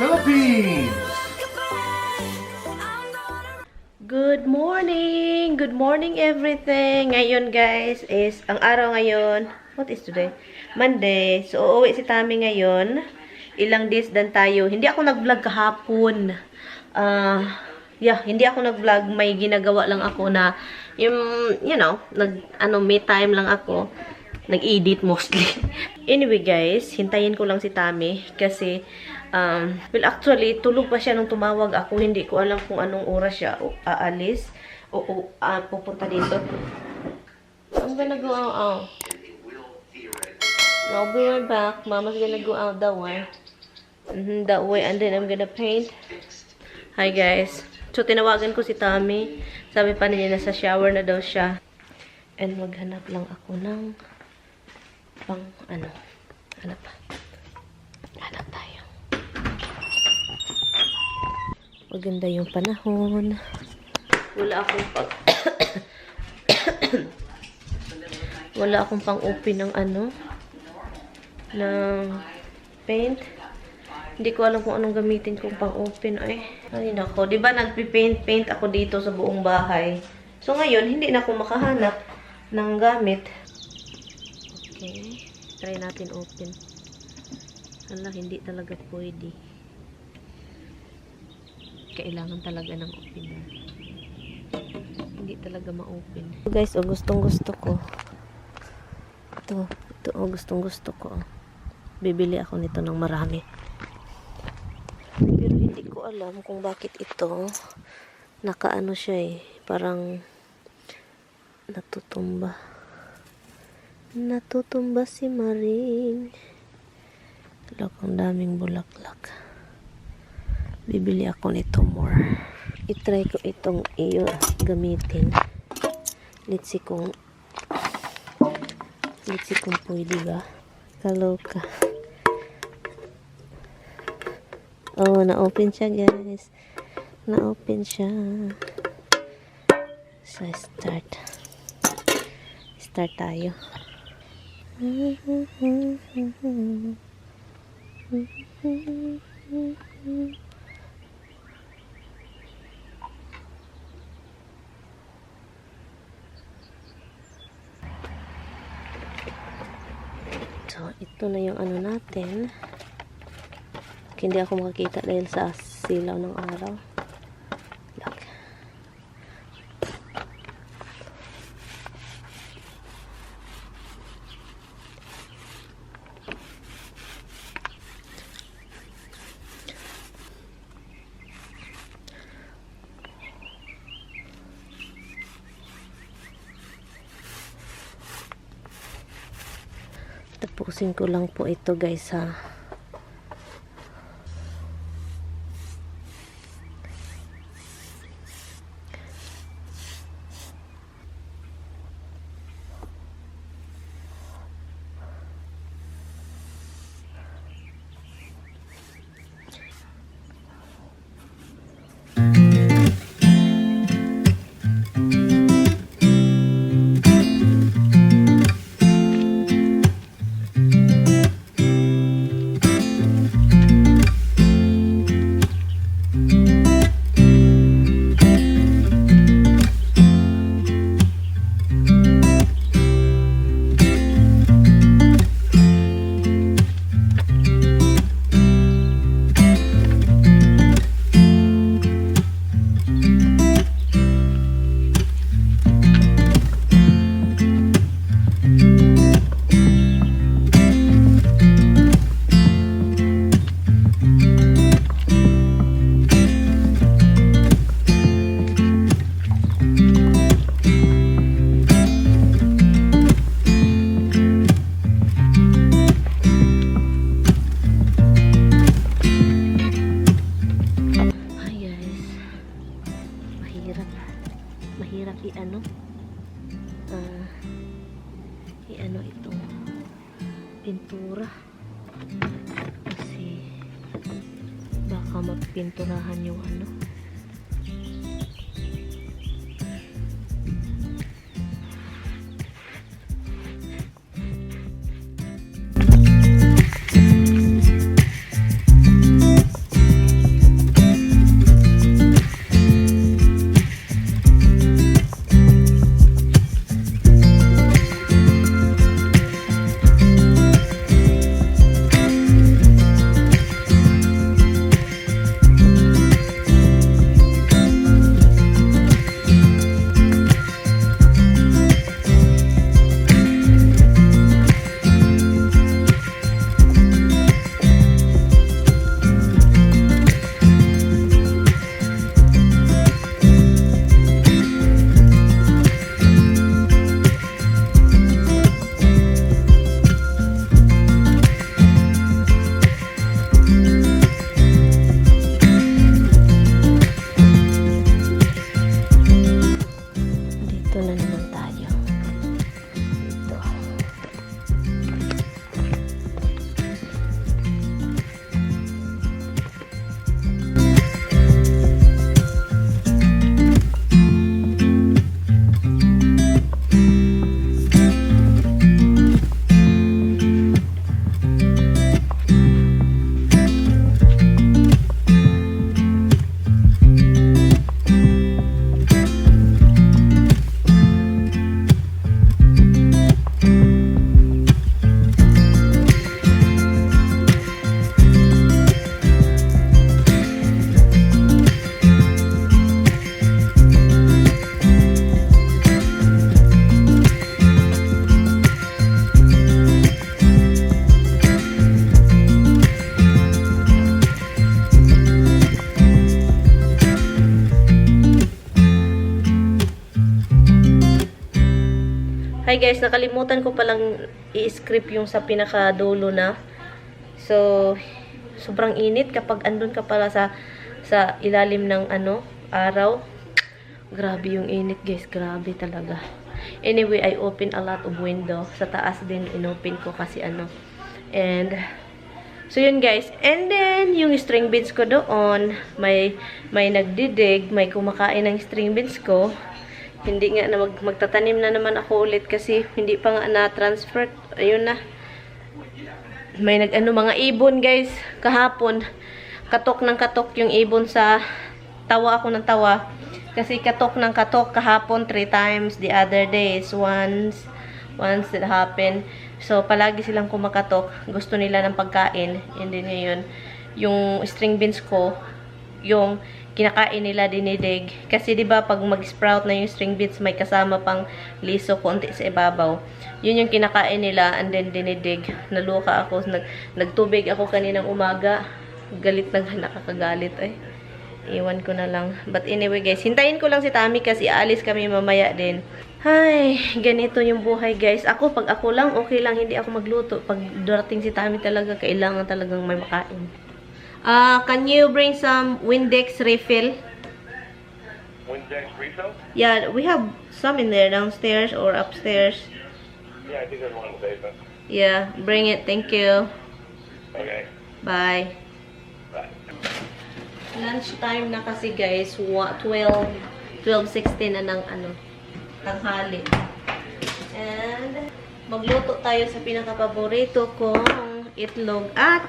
Philippines! Good morning! Good morning everything! Ngayon guys is, ang araw ngayon, what is today? Monday. So, uuwi si Tami ngayon. Ilang days dan tayo. Hindi ako nag-vlog kahapon. Hindi ako nag-vlog. May ginagawa lang ako na, may time lang ako. Nag-edit mostly. Anyway guys, hintayin ko lang si Tami kasi actually, tulog pa siya nung tumawag ako. Hindi ko alam kung anong oras siya aalis o pupunta dito. I'm gonna go out. I'll be right back. Mama's gonna go out that way. That way, and then I'm gonna paint. Hi guys. So, tinawagan ko si Tami. Sabi pa niya nasa shower na daw siya. And maghanap lang ako ng hanap tayo. Maganda yung panahon. Wala akong pang-open ng ng paint. Hindi ko alam kung anong gamitin kong pang-open. Ay nako. Diba nagpipaint ako dito sa buong bahay. So ngayon, hindi na ako makahanap ng gamit. Okay. Try natin open. Hindi talaga pwede. Kailangan talaga ng opener. Hindi talaga ma-open. So guys, gustong-gusto ko. Ito, gustong-gusto ko. Bibili ako nito ng marami. Pero hindi ko alam kung bakit ito nakaano siya parang natutumba. Natutumba si Maryann. Look, ang daming bulaklak. Bibili ako nito more. I-try ko itong gamitin. Let's see kung pwede ba. Kaloka. Oh, na-open siya guys. Na-open siya. So, start tayo. So, ito na yung natin. Hindi ako makakita dahil sa silaw ng araw. Look. Tapusin ko lang po ito guys ha. Mahirap itong pintura kasi baka magpinturahan yung Hi guys, nakalimutan ko palang i-script yung sa pinakadulo na. So, sobrang init kapag andun ka pala sa ilalim ng araw. Grabe yung init guys, grabe talaga. Anyway, I open a lot of window. Sa taas din inopen ko kasi And so yun guys, and then yung string beans ko doon, may nagdidig, may kumakain ng string beans ko. Hindi nga na magtatanim na naman ako ulit kasi hindi pa nga na-transfer. Ayun na. May mga ibon guys. Kahapon, katok ng katok yung ibon sa tawa ako ng tawa. Kasi katok ng katok kahapon 3 times. The other days, once it happened. So, palagi silang kumakatok. Gusto nila ng pagkain. And then ngayon, yung string beans ko, yung kinakain nila dinidig. Kasi 'di ba pag mag-sprout na yung string beans, may kasama pang liso konti sa ibabaw. Yun yung kinakain nila and then dinidig. Naluka ako, nagtubig ako kaninang umaga. Galit nakakagalit ay. Iwan ko na lang. But anyway guys, hintayin ko lang si Tami kasi aalis kami mamaya din. Ay, ganito yung buhay guys. Pag ako lang, okay lang, hindi ako magluto. Pag darating si Tami talaga, kailangan talagang may makain. Can you bring some Windex refill? Windex refill? Yeah, we have some in there, downstairs or upstairs. Yeah, I think there's one in the basement. Yeah, bring it. Thank you. Okay. Bye. Bye. Lunch time na kasi guys. 12:16 na ng tanghali. And magluto tayo sa pinaka-paborito kong itlog at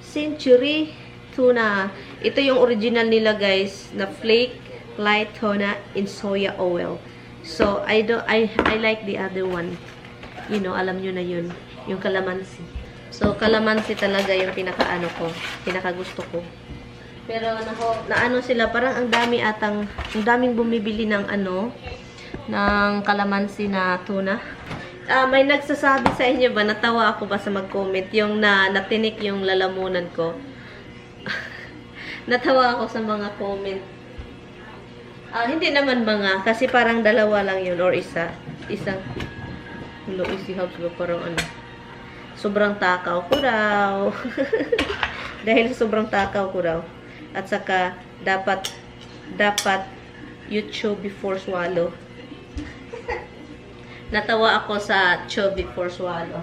century tuna. Ito yung original nila guys, na flake light tuna in soya oil. So I like the other one. You know, alam nyo na yun, yung calamansi. So calamansi talaga yung pinaka-gusto ko. Pero naano sila, parang ang daming bumibili ng ng calamansi na tuna. May nagsasabi sa inyo ba, natawa ako ba sa mag-comment, yung natinik yung lalamunan ko. Natawa ako sa mga comment. Hindi naman kasi parang dalawa lang yun, or isang, isihag ko parang sobrang takaw ko raw. Dahil sobrang takaw ko raw. At saka, dapat you chew before swallow. Natawa ako sa chew before swallow.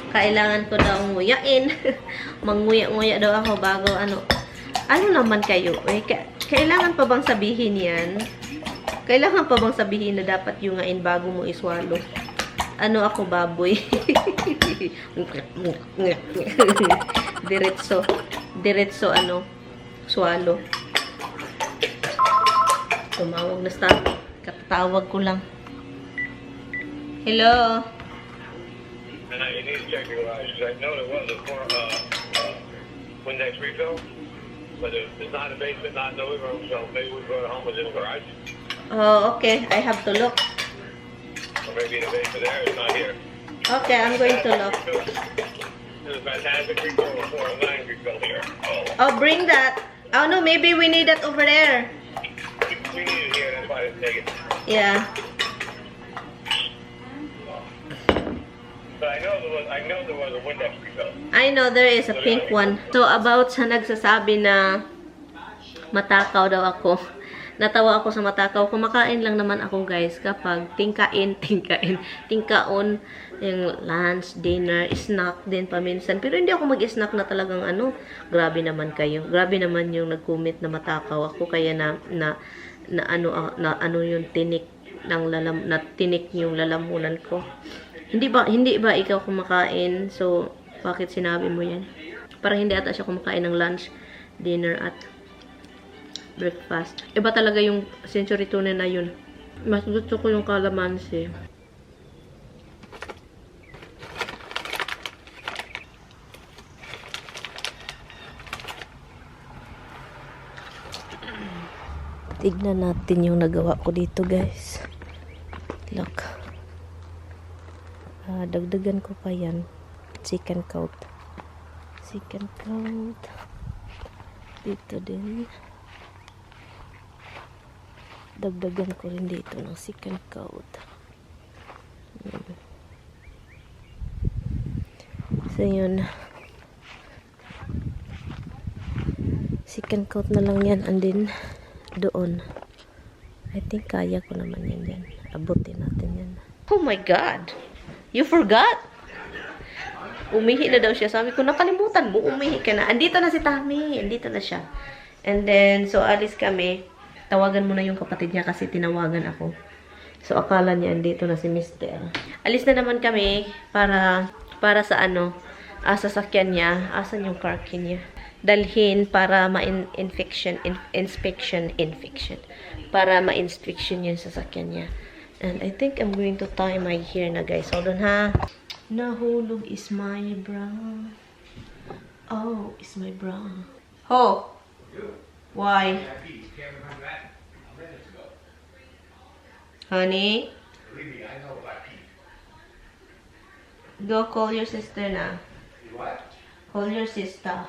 Kailangan ko daw nguyain. Manguya-nguya daw ako bago Ano naman kayo? Kailangan pa bang sabihin yan? Kailangan pa bang sabihin na dapat yungain bago mo iswallow? Ako baboy? Diretso swallow. Tumawag na stop. Katatawag ko lang. Hello? You need to check your eyes. I know there was a Windex refill, but it's not in the basement, not in the living room, so maybe we brought it home, was in the garage. Oh, okay. I have to look. Or maybe in the basement there, it's not here. Okay, I'm going to look. There's a fantastic refill, a 409 refill here. Oh, bring that. Oh, no, maybe we need that over there. We need it here, that's why I didn't take it. Yeah. But I know there was a Windex refill. I know there is a pink one. So, about sa nagsasabi na matakaw daw ako. Natawa ako sa matakaw. Kumakain lang naman ako guys kapag tingkaon, yung lunch, dinner, snack din paminsan. Pero hindi ako mag-snack na talagang grabe naman kayo. Grabe naman yung nag-comment na matakaw ako. Kaya na yung tinik yung lalamunan ko. Hindi ba ikaw kumakain? So, bakit sinabi mo yan? Parang hindi ata siya kumakain ng lunch, dinner, at breakfast. Iba talaga yung century tuna na yun. Mas gusto ko yung calamansi. Tignan natin yung nagawa ko dito guys. Look. Dagdagan ko pa yan. Chicken coat. Dito din. Dagdagan ko rin dito ng second coat. So yun, second coat na lang yan, and then doon I think kaya ko naman yan dyan. Abutin natin yan. Oh my God, you forgot? Umihi na daw siya. Sabi ko, nakalimutan mo, umihi ka na. Andito na si Tami, andito na siya. And then so alis kami. Tawagan mo na yung kapatid niya kasi tinawagan ako. So akala niya andito na si Mister. Alis na naman kami para sa ano, sasakyan niya. Asan yung car key niya? Dalhin para ma-inspection. Para ma-inspection yung sasakyan niya. And I think I'm going to tie my hair na, guys. Hold on, ha? Nahulog is my bra. Oh, is my bra. Oh! Why? Honey? Go call your sister na. What? Call your sister.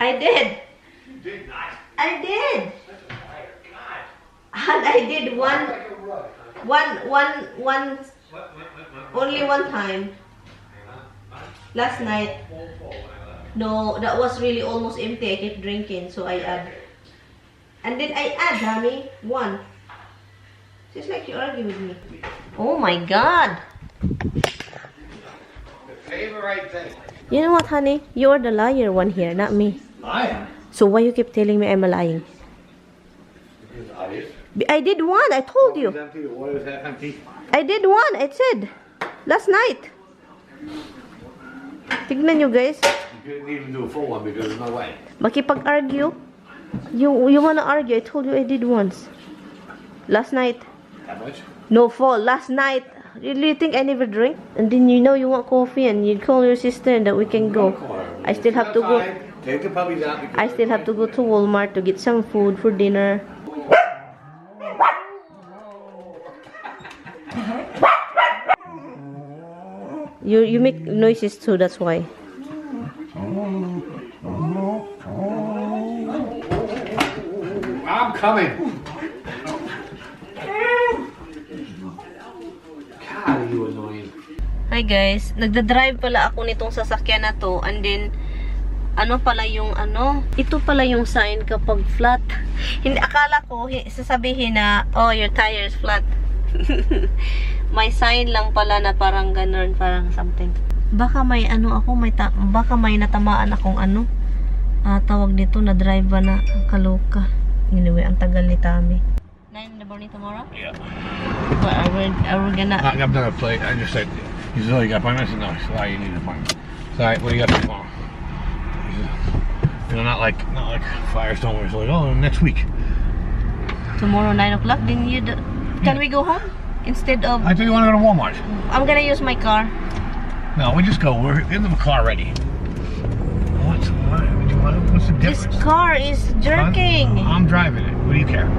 I did. You did not. I did. Such a liar. God. And I did one, Like a rug. only one time. Last night. No, that was really almost empty. I kept drinking, so I add. And then I add, honey, one. Just like you argue with me. Oh my God. The favorite thing. You know what, honey? You're the liar one here, not me. I am. So why you keep telling me I'm a lying? It's obvious. I did one. I told you. It's empty. The water is half empty. I did one. I said. Last night. Tignan nyo, guys. You couldn't even do a full one because there's no way. Makipag-argue. You wanna argue. I told you I did once. Last night. How much? No fall. Last night. Really think I never drink? And then you know you want coffee and you call your sister and that we can go. I still have to go. Take the puppies out. Because I still have to go to Walmart to get some food for dinner. You make noises too, that's why. I'm coming. God, are you annoying. Hi guys, nagda-drive pala ako nitong sasakyan na to, and then ano pala yung ito pala yung sign kapag flat. Hindi, akala ko sasabihin na, oh, your tire is flat. May sign lang pala na parang ganun, parang something. Baka may baka may natamaan akong tawag nito na drive ba na kaloka. Anyway, ang tagal ni Tami. 9 in the morning tomorrow? Yeah. Well, are we gonna... I'm not a plate. I just said, he said, oh, you got appointments? No, I said, oh, you need an appointment. So, all right, what do you got tomorrow? He said, you know, not like Firestone where it's like, oh, next week. Tomorrow 9 o'clock? Then can we go home? Instead of... I thought you want to go to Walmart. I'm gonna use my car. No, we just go. We're in the car ready. What's the difference? This car is jerking. I'm driving it. What do you care?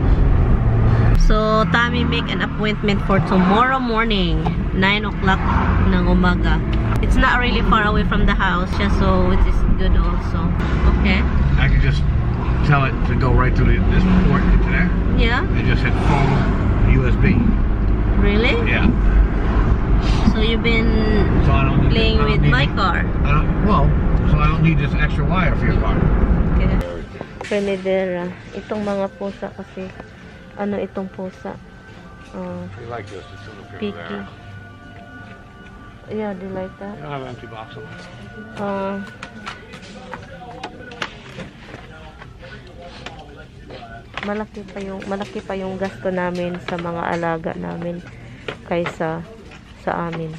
So, Tami make an appointment for tomorrow morning, 9 o'clock ng umaga. It's not really far away from the house, so it is good also. Okay? I can just tell it to go right through this port into there. Yeah? And just hit phone USB. Really? Yeah. So, you've been So I don't need playing with my car. So I don't need this extra wire for your car. Okay. Frenedera. Itong mga pusa kasi, itong pusa? You like this? It's in the Picky. Yeah, do you like that? You don't have an empty box of it. Malaki pa yung gasto namin sa mga alaga namin kaysa sa amin.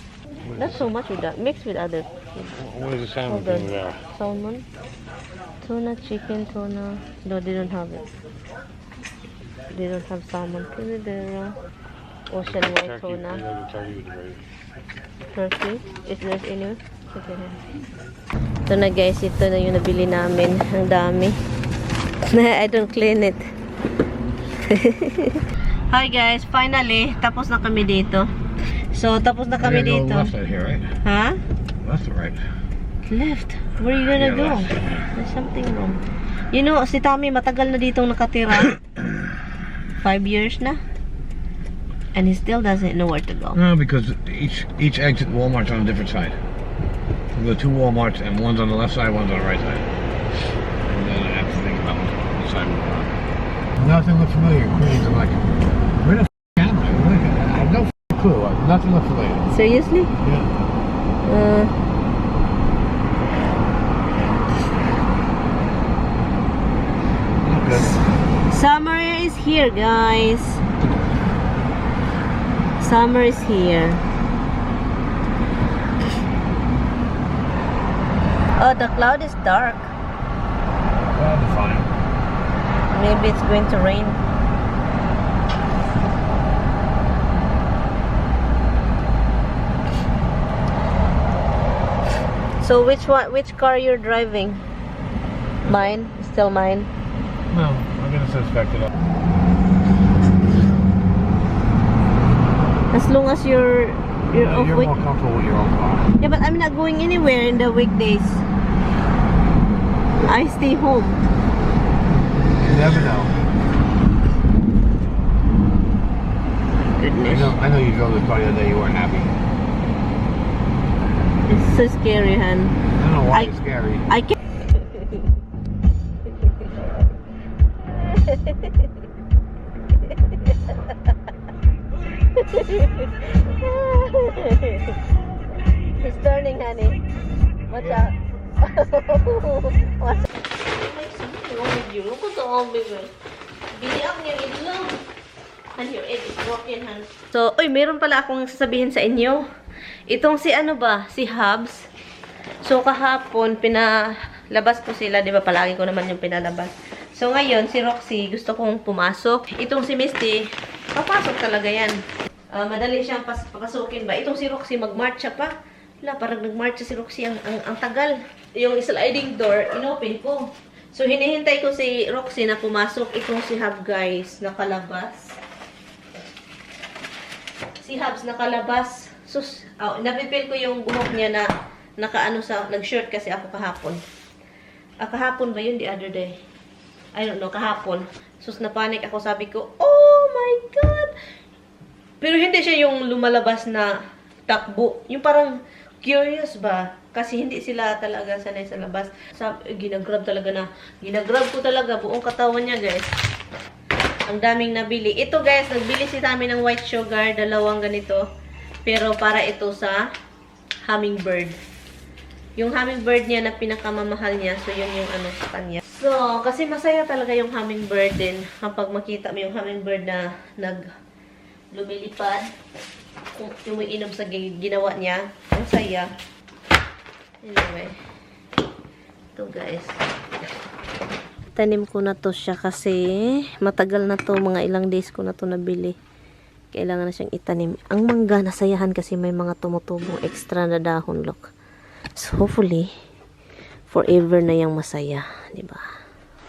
Not so much with that. Mixed with other food. What is the salmon Hold on. thing there? Salmon? Tuna, chicken, tuna. No, they don't have it. They don't have salmon. Pinidera. Ocean white tuna. Turkey? If there's any. Okay. Ito na guys. Ito na yung nabili namin. Ang dami. I don't clean it. Hi guys. Finally, tapos na kami dito. So, tapos na kami dito. Left right here, right? Huh? Left or right? Left? Where are you gonna Yeah, go? left. There's something wrong. You know, si Tommy matagal na ditong nakatira. 5 years na. And he still doesn't know where to go. No, because each exit Walmart's on a different side. We go 2 Walmarts, and one's on the left side, one's on the right side. And then I have to think about what side we're on. Nothing looked familiar. Queens, I'm like, where the f am I? I have no clue. Nothing looked familiar. Seriously? Yeah. Good. Summer is here, guys. Summer is here. Oh, the cloud is dark. That'll be fine. Maybe it's going to rain. So which car you're driving? Mine? Still mine? No, I'm gonna suspect it up. As long as you're off You're more comfortable with your own car. Yeah, but I'm not going anywhere in the weekdays. I stay home. You never know. Goodness. I know you drove the car the other day, you weren't happy. It's so scary, Han. I don't know why it's scary. I can't. He's turning, honey. Watch out. Watch out. So, uy, meron pala akong sasabihin sa inyo. Itong si ano ba? Si Hubs. So, kahapon, pinalabas ko sila. Di ba, palagi ko naman yung pinalabas. So, ngayon, si Roxy, gusto kong pumasok. Itong si Misty, papasok talaga yan. Madali siyang papasukin ba? Itong si Roxy, mag-march siya pa. Wala, parang nag-march si Roxy. Ang tagal. Yung sliding door, inopen ko. So, hinihintay ko si Roxy na pumasok. Itong si Hub, guys, nakalabas. Si Hubs nakalabas. Sus, napipil ko yung buhok niya na nag-shirt kasi ako kahapon. Kahapon ba yun? The other day. I don't know, kahapon. Sus, napanik ako. Sabi ko, oh my God! Pero hindi siya yung lumalabas na takbo. Yung parang curious ba? Kasi hindi sila talaga sanay sa labas. Ginagrab ko talaga buong katawan niya, guys. Ang daming nabili. Ito, guys, nagbili si Tami ng white sugar. 2 ganito. Pero para ito sa hummingbird. Yung hummingbird niya na pinakamamahal niya. So, yun yung ano sa kanya. So, kasi masaya talaga yung hummingbird din. Kapag makita mo yung hummingbird na lumilipad. Kung umiinom sa ginawa niya. Ang saya. Anyway. Ito, guys. Tanim ko na to siya kasi matagal na to. Mga ilang days ko na to nabili. Kailangan na siyang itanim. Ang mangga, nasayahan kasi may mga tumutubong extra na dahon, look. So, hopefully, forever na yung masaya. Diba?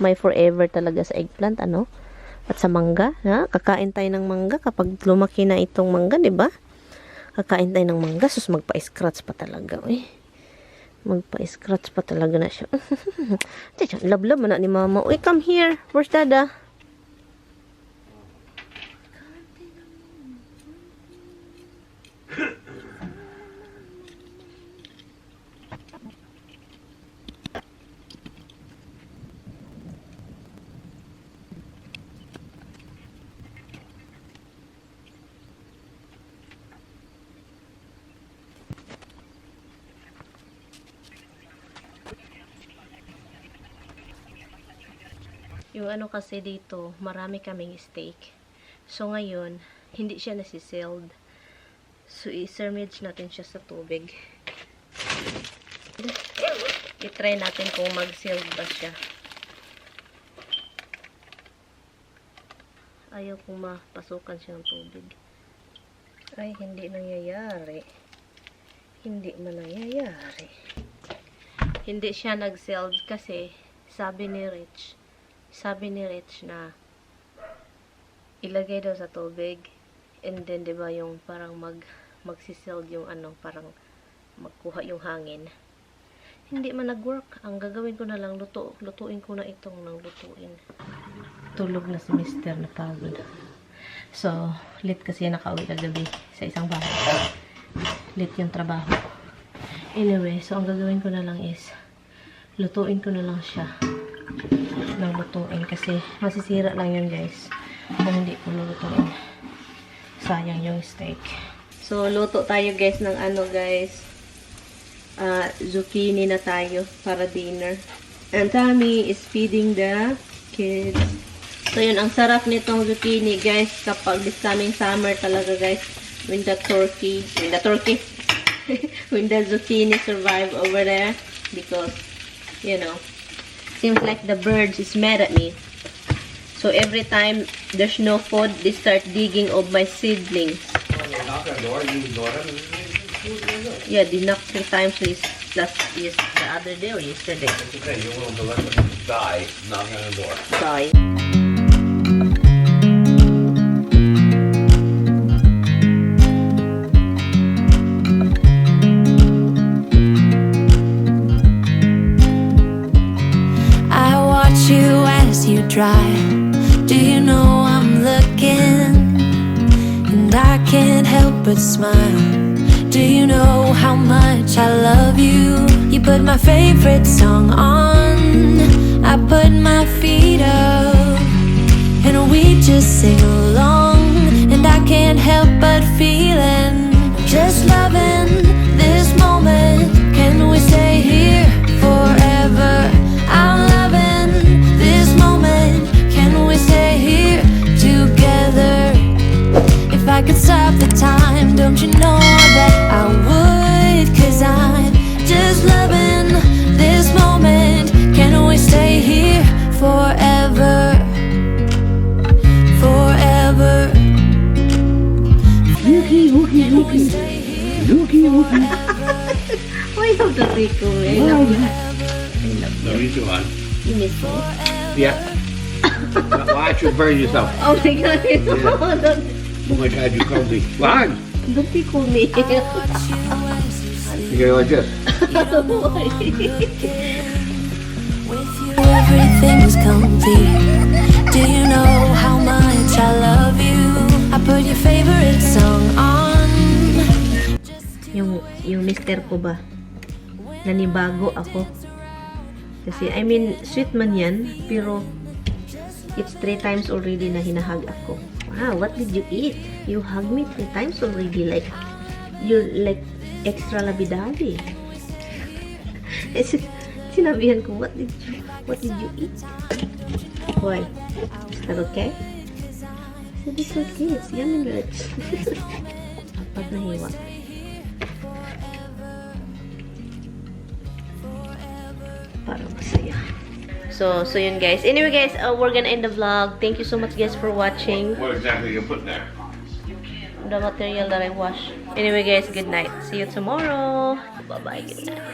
May forever talaga sa eggplant, ano? At sa mangga, ha? Kakain tayo ng mangga kapag lumaki na itong mangga, diba? Kakain tayo ng mangga, sus magpa-scratch pa talaga, eh. Magpa-scratch pa talaga na siya. Love-love na ni Mama. Uy, come here. Where's Dada? Yung ano kasi dito, marami kaming steak. So ngayon, hindi siya nasisealed. So i-submerge natin siya sa tubig. I-try natin kung mag-sealed ba siya. Ayaw kong mapasukan siya ng tubig. Ay, hindi nangyayari. Hindi man nangyayari. Hindi siya nag-sealed kasi sabi ni Rich na ilagay daw sa tubig and then 'di ba yung parang magsisealed yung ano, parang magkuha yung hangin. hindi man nag-work. Ang gagawin ko na lang, lutuin ko na itong nang lutuin. Tulog na si Mister, na pagod. So, late kasi nakauwi kagabi sa isang bahay. Late yung trabaho. Anyway, so ang gagawin ko na lang is, lutuin ko na lang siya ng lutuin kasi masisira lang yun guys kung hindi ko lulutuin. Sayang yung steak. So, luto tayo guys ng ano guys, zucchini na tayo para dinner. And Tommy is feeding the kids. So, yun, ang sarap nitong zucchini guys kapag this coming summer talaga guys, when the zucchini survive over there because, you know, seems like the birds is mad at me. So, every time there's no food, they start digging of my seedlings. When you knock on the door, you ignore them. Yeah, they knocked 3 times the other day or yesterday. It's okay, you're willing to let them die knocking on the door. Sorry. I watch you as you drive. Do you know I'm looking? And I can't help but smile. Do you know how much I love you? You put my favorite song on, I put my feet up, and we just sing along. And I can't help but feeling, just loving this moment. Can we stay here forever? I'm loving this moment. Can we stay here together? If I could stop the time, don't you know that I would? 'Cause I'm just loving this moment. Can we stay here forever? Forever. Can we stay here forever? Why you have to take away? I love you. No, you too, hon. You miss me? Yeah. Why don't you burn yourself? Oh my god. Don't, Oh my God, you clumsy. Why? don't tickle me. You go like this. With you everything's complete. Do you know how much I love you? I put your favorite song on. yung mister ko ba, nanibago ako. Kasi, I mean, sweet man yan, pero it's 3 times already na hinahag ako. Wow, what did you eat? You hugged me 3 times already. Like, you're like extra labidali. Sinabihan ko, what did you eat? Why? Is that okay? So, it's okay. It's yummy nuts. Pag nahiwa. Parang masaya. So yun guys. Anyway guys, we're gonna end the vlog. Thank you so much guys for watching. What exactly you put there? The material that I wash. Anyway guys, good night. See you tomorrow. Bye-bye. Good night.